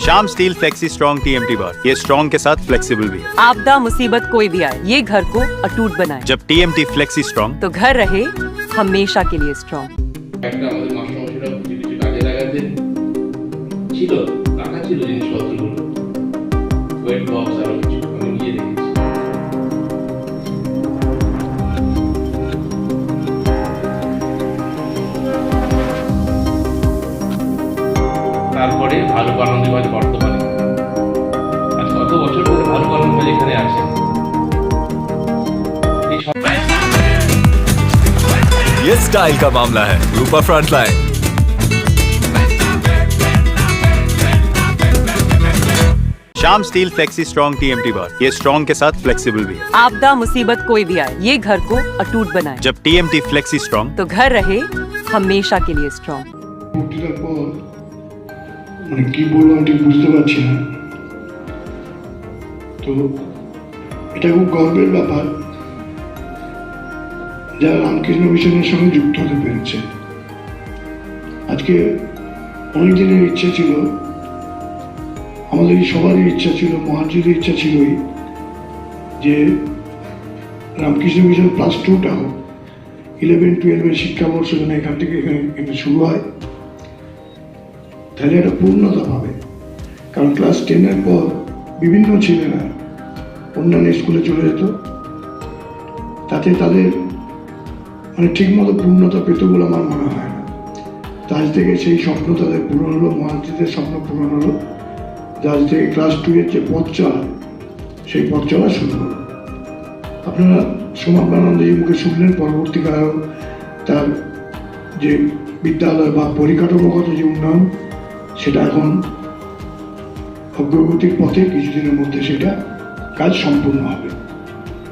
Shyam steel flexi strong TMT bar, ये strong के साथ फ्लेक्सिबल भी है। आपदा मुसीबत कोई भी आए, ये घर को अटूट बनाए। जब टीएमटी फ्लेक्सी स्ट्रॉन्ग तो घर रहे हमेशा के लिए स्ट्रॉन्ग। একটা আমাদের মাস্টারমশাইরা কিছু কিছু কাজে লাগাতেন ছিল, রাখা ছিল জিনিসপত্রগুলো, ওয়েট বক্স আরো কিছু আমি নিয়ে রেখেছি। তারপরে ভালুক আনন্দবাজ বর্তমানে আজ কত বছর ধরে ভালুক আনন্দবাজ এখানে আছে। এই সব ये स्टाइल का मामला है। Rupa Frontline. Shyam steel flexi strong TMT bar, ये स्ट्रॉन्ग के साथ फ्लेक्सिबल भी है। आपदा मुसीबत कोई भी आए, ये घर को अटूट बनाए। जब टीएमटी फ्लेक्सी स्ट्रॉन्ग तो घर रहे हमेशा के लिए स्ट्रॉन्ग। বক্তৃতার পর মানে কি বলবো আমি ঠিক বুঝতে পারছি না। তো এটা খুব গর্বের ব্যাপার যারা রামকৃষ্ণ মিশনের সঙ্গে যুক্ত হতে পেরেছে। আজকে অনেক দিনের ইচ্ছা ছিল, আমাদের সবারই ইচ্ছা ছিল, মহাজির ইচ্ছা ছিলই যে রামকৃষ্ণ মিশন ক্লাস 2টা হোক, 11-12 শিক্ষাবর্ষ যেন এখান থেকে এখানে শুরু হয়, তাহলে একটা পূর্ণতা পাবে। কারণ ক্লাস 10-এর পর বিভিন্ন ছেলেরা অন্যান্য স্কুলে চলে যেত, তাতে তাদের মানে ঠিকমতো পূর্ণতা পেত বলে আমার মনে হয় না। আজ থেকে সেই স্বপ্ন তাদের পূরণ হলো, মহাজিদের স্বপ্ন পূরণ হলো। আজ থেকে ক্লাস 2-এর যে পথ চলা, সেই পথ চলা শুরু হলো। আপনারা সমাপ্তানন্দজির মুখে শুনলেন, পরবর্তীকালেও তার যে বিদ্যালয় বা পরিকাঠামোগত যে উন্নয়ন, সেটা এখন অগ্রগতির পথে, কিছুদিনের মধ্যে সেটা কাজ সম্পূর্ণ হবে।